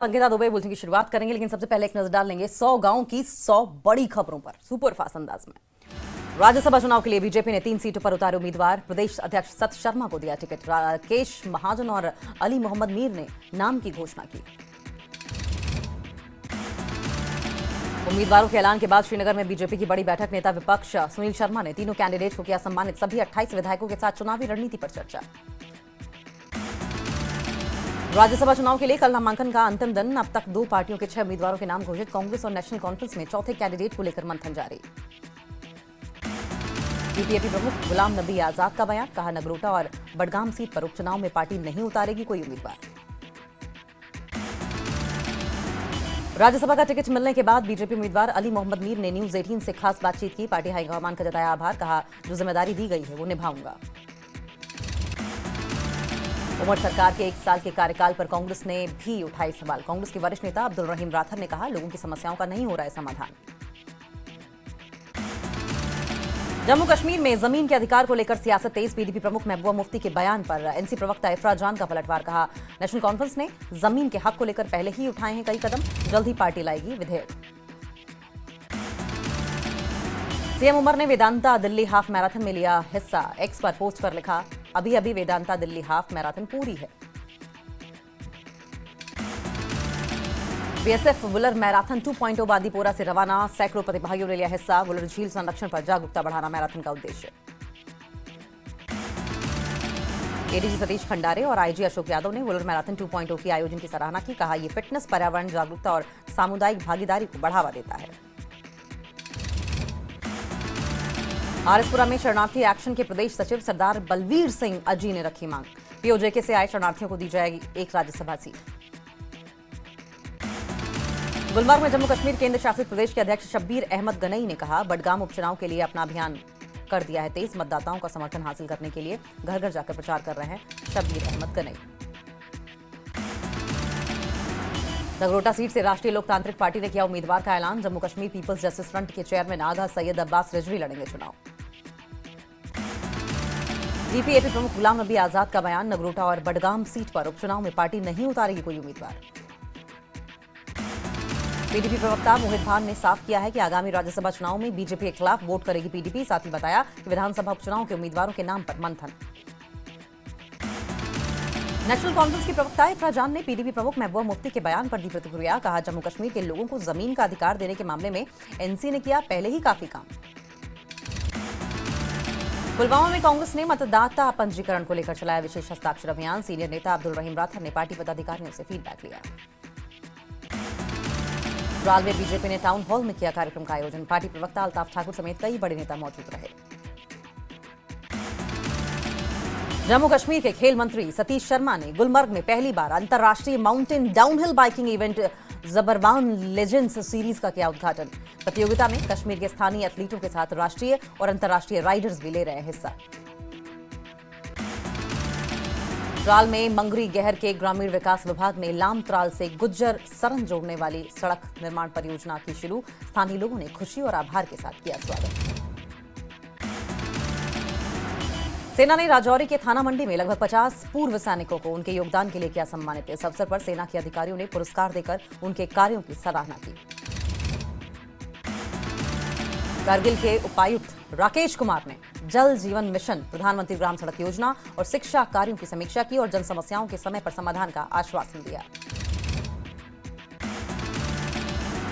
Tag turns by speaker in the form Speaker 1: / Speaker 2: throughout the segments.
Speaker 1: Ankita Dubey bulletin की शुरुआत करेंगे, लेकिन सबसे पहले एक नजर डाल लेंगे 100 गांव की 100 बड़ी खबरों पर सुपरफास्ट अंदाज में। राज्यसभा चुनाव के लिए बीजेपी ने 3 सीटों पर उतारे उम्मीदवार। प्रदेश अध्यक्ष सत शर्मा को दिया टिकट। राकेश महाजन और अली मोहम्मद मीर ने नाम की घोषणा की। उम्मीदवारों के ऐलान के बाद श्रीनगर में बीजेपी की बड़ी बैठक। नेता विपक्ष सुनील शर्मा ने तीनों कैंडिडेट को किया सम्मानित। सभी 28 विधायकों के साथ चुनावी रणनीति पर चर्चा। राज्यसभा चुनाव के लिए कल नामांकन का अंतिम दिन। अब तक 2 पार्टियों के 6 उम्मीदवारों के नाम घोषित। कांग्रेस और नेशनल कॉन्फ्रेंस में चौथे कैंडिडेट को लेकर मंथन जारी। बीपीएपी प्रमुख गुलाम नबी आजाद का बयान। कहा, नगरोटा और बडगाम सीट पर उपचुनाव में पार्टी नहीं उतारेगी कोई उम्मीदवार। राज्यसभा का टिकट मिलने के बाद बीजेपी उम्मीदवार अली मोहम्मद मीर ने न्यूज 18 से खास बातचीत की। पार्टी हाईकमान का जताया आभार। कहा, जो जिम्मेदारी दी गई है वो निभाऊंगा। उमर सरकार के 1 साल के कार्यकाल पर कांग्रेस ने भी उठाए सवाल। कांग्रेस के वरिष्ठ नेता अब्दुल रहीम राठर ने कहा, लोगों की समस्याओं का नहीं हो रहा है समाधान। जम्मू कश्मीर में जमीन के अधिकार को लेकर सियासत तेज। पीडीपी प्रमुख महबूबा मुफ्ती के बयान पर एनसी प्रवक्ता इफरा जान का पलटवार। कहा, नेशनल कॉन्फ्रेंस ने जमीन के हक को लेकर पहले ही उठाए हैं कई कदम। जल्द ही पार्टी लाएगी विधेयक। सीएम उमर ने वेदांता दिल्ली हाफ मैराथन में लिया हिस्सा। एक्स पर पोस्ट कर लिखा, अभी अभी वेदांता दिल्ली हाफ मैराथन पूरी है। बीएसएफ वुलर मैराथन 2.0 बांदीपोरा से रवाना। सैकड़ों प्रतिभागियों ने लिया हिस्सा। वुलर झील संरक्षण पर जागरूकता बढ़ाना मैराथन का उद्देश्य। एडीजी सतीश खंडारे और आईजी अशोक यादव ने वुलर मैराथन 2.0 की आयोजन की सराहना की। कहा, यह फिटनेस, पर्यावरण जागरूकता और सामुदायिक भागीदारी को बढ़ावा देता है। आरएसपुरा में शरणार्थी एक्शन के प्रदेश सचिव सरदार बलवीर सिंह अजी ने रखी मांग। पीओजेके से आए शरणार्थियों को दी जाएगी 1 राज्यसभा सीट। गुलमर्ग में जम्मू कश्मीर केंद्र शासित प्रदेश के अध्यक्ष शब्बीर अहमद गनई ने कहा, बडगाम उपचुनाव के लिए अपना अभियान कर दिया है तेज। मतदाताओं का समर्थन हासिल करने के लिए घर घर जाकर प्रचार कर रहे हैं शब्बीर अहमद गनई। नगरोटा सीट से राष्ट्रीय लोकतांत्रिक पार्टी ने किया उम्मीदवार का ऐलान। Jammu Kashmir Peoples Justice Front के चेयरमैन आगा सैयद अब्बास रिजवी लड़ेंगे चुनाव। जीपीएपी प्रमुख गुलाम नबी आजाद का बयान। नगरोटा और बडगाम सीट पर उपचुनाव में पार्टी नहीं उतारेगी कोई उम्मीदवार। पीडीपी प्रवक्ता मोहित भान ने साफ किया है कि आगामी राज्यसभा चुनाव में बीजेपी के खिलाफ वोट करेगी पीडीपी। साथ ही बताया कि विधानसभा उपचुनाव के उम्मीदवारों के नाम पर मंथन। नेशनल कॉन्फ्रेंस की प्रवक्ता इफरा जान ने पीडीपी प्रमुख महबूबा मुफ्ती के बयान पर दी प्रतिक्रिया। कहा, जम्मू कश्मीर के लोगों को जमीन का अधिकार देने के मामले में एनसी ने किया पहले ही काफी काम। पुलवामा में कांग्रेस ने मतदाता पंजीकरण को लेकर चलाया विशेष हस्ताक्षर अभियान। सीनियर नेता अब्दुल रहीम राठर ने पार्टी पदाधिकारियों से फीडबैक लिया। राल में बीजेपी ने टाउन हॉल में किया कार्यक्रम का आयोजन। पार्टी प्रवक्ता अल्ताफ ठाकुर समेत कई बड़े नेता मौजूद रहे। जम्मू कश्मीर के खेल मंत्री सतीश शर्मा ने गुलमर्ग में पहली बार अंतर्राष्ट्रीय mountain downhill biking event Zabarwan legends series का किया उद्घाटन। प्रतियोगिता में कश्मीर के स्थानीय एथलीटों के साथ राष्ट्रीय और अंतर्राष्ट्रीय राइडर्स भी ले रहे हैं हिस्सा। त्राल में मंगरी गहर के ग्रामीण विकास विभाग ने लाम त्राल से गुज्जर सरन जोड़ने वाली सड़क निर्माण परियोजना की शुरू। स्थानीय लोगों ने खुशी और आभार के साथ किया स्वागत। सेना ने राजौरी के थाना मंडी में लगभग 50 पूर्व सैनिकों को उनके योगदान के लिए किया सम्मानित। इस अवसर पर सेना के अधिकारियों ने पुरस्कार देकर उनके कार्यों की सराहना की। कारगिल के उपायुक्त राकेश कुमार ने जल जीवन मिशन, प्रधानमंत्री ग्राम सड़क योजना और शिक्षा कार्यों की समीक्षा की और जन समस्याओं के समय पर समाधान का आश्वासन दिया।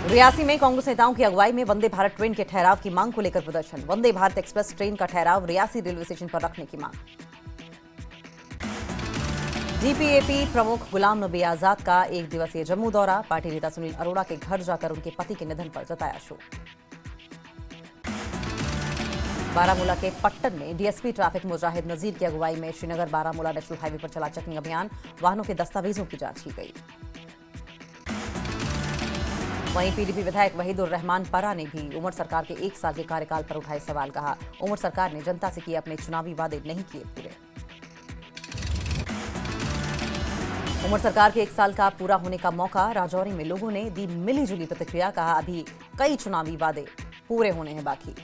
Speaker 1: रियासी में कांग्रेस नेताओं की अगुवाई में वंदे भारत ट्रेन के ठहराव की मांग को लेकर प्रदर्शन। वंदे भारत एक्सप्रेस ट्रेन का ठहराव रियासी रेलवे स्टेशन पर रखने की मांग। जीपीएपी प्रमुख गुलाम नबी आजाद का 1 दिवसीय जम्मू दौरा। पार्टी नेता सुनील अरोड़ा के घर जाकर उनके पति के निधन पर जताया शोक। बारामूला के पट्टन में डीएसपी ट्रैफिक मुजाहिद नजीर की अगुवाई में श्रीनगर बारामूला नेशनल हाईवे पर चला चेकिंग अभियान। वाहनों के दस्तावेजों की जांच की गई। वहीं पीडीपी विधायक वहीदुर रहमान परा ने भी उमर सरकार के 1 साल के कार्यकाल पर उठाए सवाल। कहा, उमर सरकार ने जनता से किए अपने चुनावी वादे नहीं किए पूरे। उमर सरकार के 1 साल का पूरा होने का मौका। राजौरी में लोगों ने दी मिलीजुली प्रतिक्रिया। कहा, अभी कई चुनावी वादे पूरे होने हैं बाकी।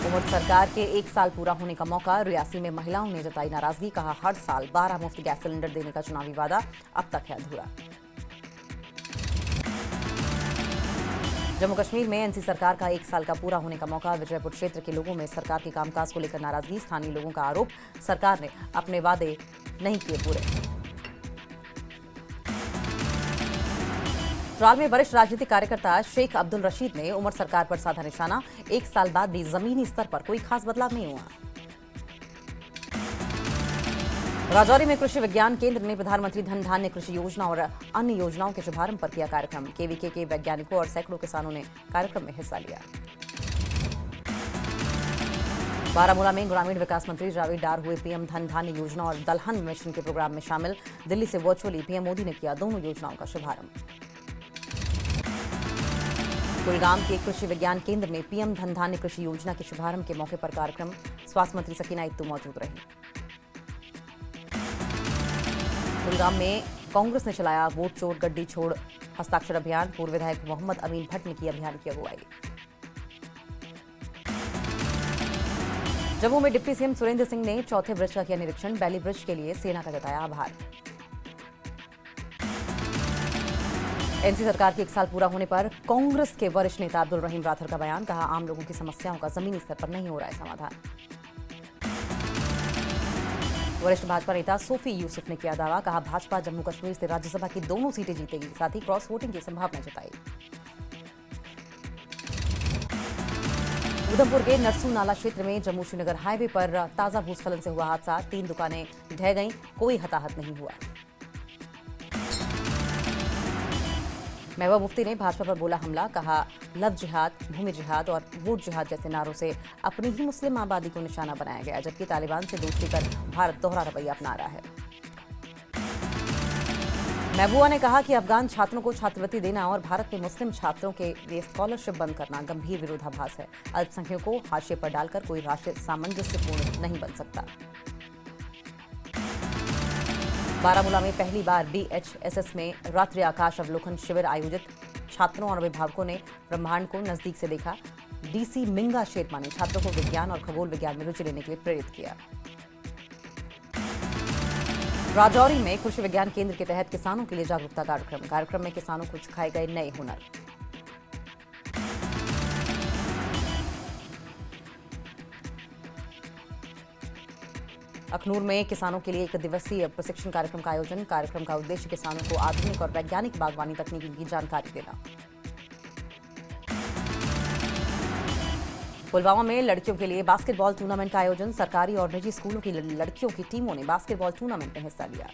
Speaker 1: उमर सरकार के 1 साल पूरा होने का मौका, रियासी में महिलाओं ने जताई नाराजगी, कहा हर साल 12 मुफ्त गैस सिलेंडर देने का चुनावी वादा अब तक है अधूरा। जम्मू कश्मीर में एनसी सरकार का 1 साल का पूरा होने का मौका, विजयपुर क्षेत्र के लोगों में सरकार के कामकाज को लेकर नाराजगी, स्थानीय लोगों का आरोप सरकार ने अपने वादे नहीं किए पूरे। त्राल में वरिष्ठ राजनीतिक कार्यकर्ता शेख अब्दुल रशीद ने उमर सरकार पर साधा निशाना, 1 साल बाद भी जमीनी स्तर पर कोई खास बदलाव नहीं हुआ। राजौरी में कृषि विज्ञान केंद्र ने प्रधानमंत्री धन धान्य कृषि योजना और अन्य योजनाओं के शुभारंभ पर किया कार्यक्रम, केवीके के वैज्ञानिकों और सैकड़ों किसानों ने कार्यक्रम में हिस्सा लिया। बारामूला में ग्रामीण विकास मंत्री जावेद डार हुए पीएम धन धान्य योजना और दलहन मिशन के प्रोग्राम में शामिल, दिल्ली से वर्चुअली पीएम मोदी ने किया दोनों योजनाओं का शुभारंभ। कुलगाम के कृषि विज्ञान केंद्र में पीएम धन धान्य कृषि योजना के शुभारंभ के मौके पर कार्यक्रम, स्वास्थ्य मंत्री सकीना इत्तू मौजूद रही। कुलगाम में कांग्रेस ने चलाया वोट चोर गड्डी छोड़ हस्ताक्षर अभियान, पूर्व विधायक मोहम्मद अमीन भट्ट ने की अभियान की अगुवाई। जम्मू में डिप्टी सीएम सुरेंद्र सिंह ने चौथे ब्रिज का किया निरीक्षण, बैली ब्रिज के लिए सेना का जताया आभार। एनसी सरकार के 1 साल पूरा होने पर कांग्रेस के वरिष्ठ नेता अब्दुल रहीम राठौर का बयान, कहा आम लोगों की समस्याओं का जमीनी स्तर पर नहीं हो रहा है समाधान। वरिष्ठ भाजपा नेता सोफी यूसुफ ने किया दावा, कहा भाजपा जम्मू कश्मीर से राज्यसभा की दोनों सीटें जीतेगी, साथ ही क्रॉस वोटिंग की संभावना जताई। उधमपुर के नरसू नाला क्षेत्र में जम्मू श्रीनगर हाईवे पर ताजा भूस्खलन से हुआ हादसा, 3 दुकानें ढह गईं, कोई हताहत नहीं हुआ। महबूबा मुफ्ती ने भाजपा पर बोला हमला, कहा लव जिहाद, भूमि जिहाद और वोट जिहाद जैसे नारों से अपनी ही मुस्लिम आबादी को निशाना बनाया गया, जबकि तालिबान से दोस्ती कर भारत दोहरा रवैया अपना रहा है। महबूबा ने कहा कि अफगान छात्रों को छात्रवृत्ति देना और भारत में मुस्लिम छात्रों के लिए स्कॉलरशिप बंद करना गंभीर विरोधाभास है। अल्पसंख्यकों को हाशिए पर डालकर कोई राष्ट्रीय सामंजस्यपूर्ण नहीं बन सकता। बारामूला में पहली बार बीएचएसएस में रात्रि आकाश अवलोकन शिविर आयोजित, छात्रों और अभिभावकों ने ब्रह्मांड को नजदीक से देखा। डीसी मिंगा शेर्मा ने छात्रों को विज्ञान और खगोल विज्ञान में रुचि लेने के लिए प्रेरित किया। राजौरी में कृषि विज्ञान केंद्र के तहत किसानों के लिए जागरूकता कार्यक्रम में किसानों को सिखाए गए नए हुनर। अखनूर में किसानों के लिए 1 दिवसीय प्रशिक्षण कार्यक्रम का आयोजन, कार्यक्रम का उद्देश्य किसानों को आधुनिक और वैज्ञानिक बागवानी तकनीकी की जानकारी देना। पुलवामा में लड़कियों के लिए बास्केटबॉल टूर्नामेंट का आयोजन, सरकारी और निजी स्कूलों की लड़कियों की टीमों ने बास्केटबॉल टूर्नामेंट में हिस्सा लिया।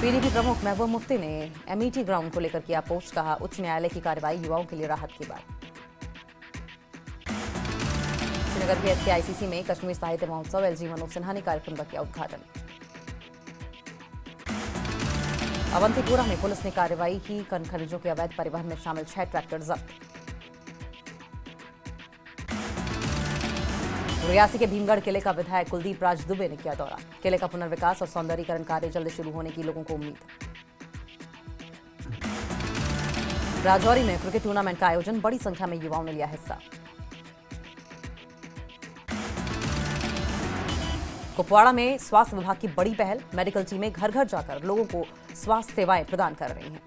Speaker 1: पीडीपी प्रमुख महबूबा मुफ्ती ने एमईटी ग्राउंड को लेकर किया पोस्ट, कहा उच्च न्यायालय की कार्रवाई युवाओं के लिए राहत की बात। श्रीनगर के एसकेआईसीसी में कश्मीर साहित्य महोत्सव, एलजी मनोज सिन्हा ने कार्यक्रम का किया उद्घाटन। अवंतीपुरा में पुलिस ने कार्रवाई की, खनिजों के अवैध परिवहन में शामिल 6 ट्रैक्टर जब्त। रियासी के भीमगढ़ किले का विधायक कुलदीप राज दुबे ने किया दौरा, किले का पुनर्विकास और सौंदर्यीकरण कार्य जल्द शुरू होने की लोगों को उम्मीद। राजौरी में क्रिकेट टूर्नामेंट का आयोजन, बड़ी संख्या में युवाओं ने लिया हिस्सा। कुपवाड़ा में स्वास्थ्य विभाग की बड़ी पहल, मेडिकल टीमें घर घर जाकर लोगों को स्वास्थ्य सेवाएं प्रदान कर रही हैं।